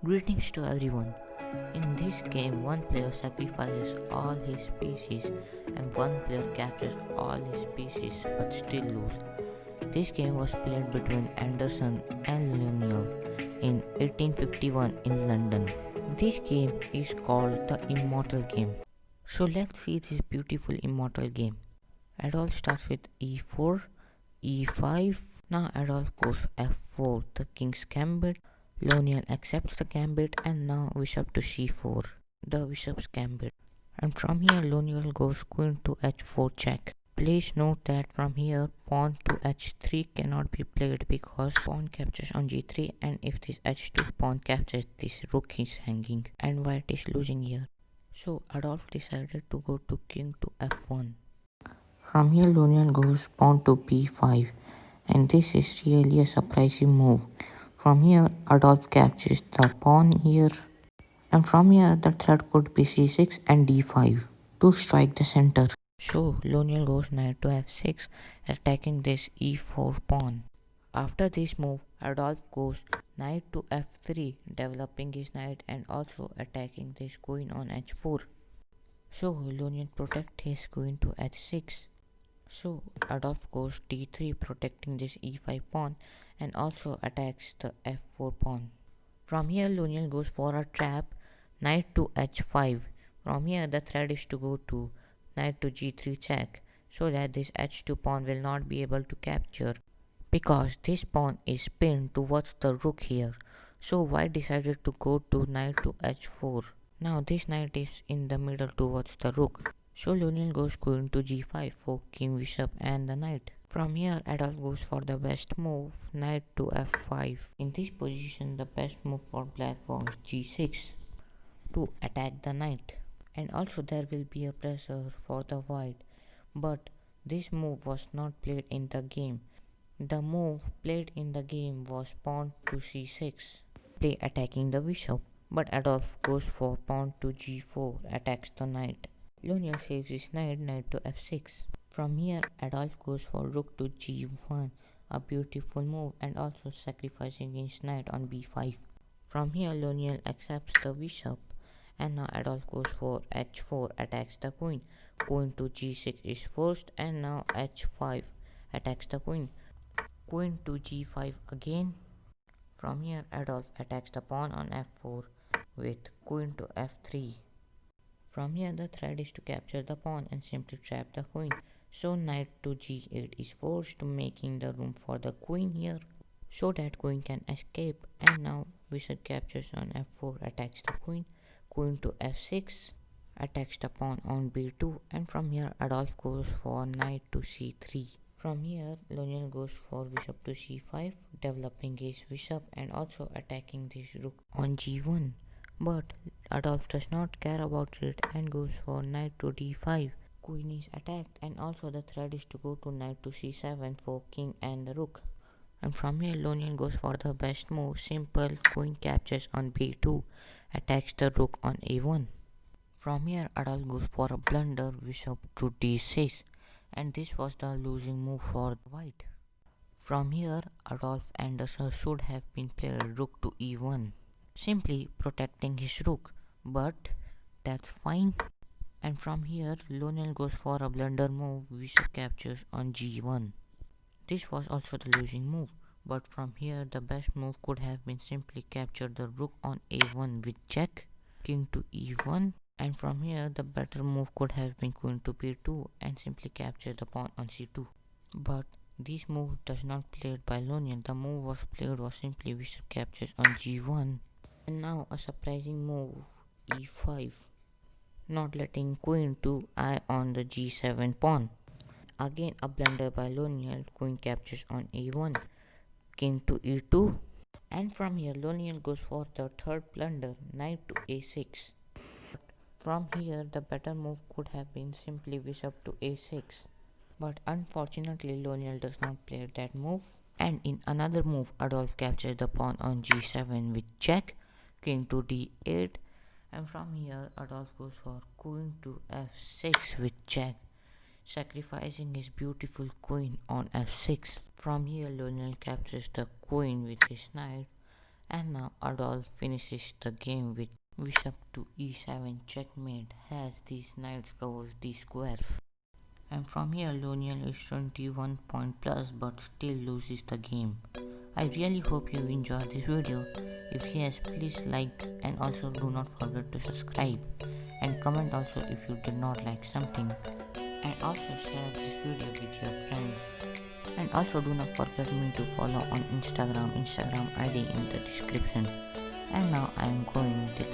Greetings to everyone. In this game, one player sacrifices all his species and one player captures all his species but still loses. This game was played between Anderssen and Lionel in 1851 in London. This game is called the Immortal Game. So let's see this beautiful immortal game. Adolf starts with e4, e5. Now Adolf goes f4, the king's gambit. Lionel accepts the gambit and now bishop to c4, the bishop's gambit. And from here Lionel goes queen to h4 check. Please note that from here pawn to h3 cannot be played because pawn captures on g3, and if this h2 pawn captures, this rook is hanging and white is losing here. So Adolf decided to go to king to f1. From here Lionel goes pawn to b5, and this is really a surprising move. From here Adolf captures the pawn here, and from here the threat could be c6 and d5 to strike the center. So Lionel goes knight to f6, attacking this e4 pawn. After this move Adolf goes knight to f3, developing his knight and also attacking this queen on h4. So Lionel protects his queen to h6. So Adolf goes d3, protecting this e5 pawn and also attacks the f4 pawn. From here Lionel goes for a trap, knight to h5. From here the threat is to go to knight to g3 check, so that this h2 pawn will not be able to capture because this pawn is pinned towards the rook here. So white decided to go to knight to h4. Now this knight is in the middle towards the rook. So Lionel goes queen to g5 for king, bishop and the knight. From here Adolf goes for the best move, knight to f5. In this position the best move for black was g6 to attack the knight. And also there will be a pressure for the white, but this move was not played in the game. The move played in the game was pawn to c6, play attacking the bishop, but Adolf goes for pawn to g4, attacks the knight. Lionel saves his knight, knight to f6. From here Adolf goes for rook to g1, a beautiful move, and also sacrificing his knight on b5. From here Lionel accepts the bishop, and now Adolf goes for h4, attacks the queen. Queen to g6 is forced, and now h5 attacks the queen. Queen to g5 again. From here Adolf attacks the pawn on f4 with queen to f3. From here the threat is to capture the pawn and simply trap the queen. So knight to g8 is forced, to making the room for the queen here, so that queen can escape. And now bishop captures on f4, attacks the queen. Queen to f6, attacks the pawn on b2, and from here Adolf goes for knight to c3. From here Lionel goes for bishop to c5, developing his bishop and also attacking this rook on g1. But Adolf does not care about it and goes for knight to d5. Queen is attacked, and also the threat is to go to knight to c7 for king and the rook. And from here Lionel goes for the best move, simple queen captures on b2, attacks the rook on a1. From here Adolf goes for a blunder, bishop to d6, and this was the losing move for white. From here Adolf Anderssen should have been played rook to e1, simply protecting his rook, but that's fine. And from here Lionel goes for a blunder move, bishop captures on g1. This was also the losing move, but from here the best move could have been simply capture the rook on a1 with check, king to e1, and from here the better move could have been queen to b2 and simply capture the pawn on c2. But this move does not played by Lionel. The move was played was simply bishop captures on g1, and now a surprising move, e5, not letting queen to eye on the g7 pawn. Again a blunder by Lionel, queen captures on a1, king to e2, and from here Lionel goes for the third blunder, knight to a6. From here the better move could have been simply bishop to a6, but unfortunately Lionel does not play that move, and in another move Adolf captures the pawn on g7 with check, king to d8, and from here Adolf goes for queen to f6 with check, sacrificing his beautiful queen on f6. From here Lionel captures the queen with his knight, And now Adolf finishes the game with bishop to e7 checkmate as these knights covers the squares. And from here Lionel is 21 point plus but still loses the game. I really hope you enjoyed this video. If yes, please like and also do not forget to subscribe and comment also if you did not like something, and also share this video with your friends. And also do not forget me to follow on Instagram ID in the description. And now I am going to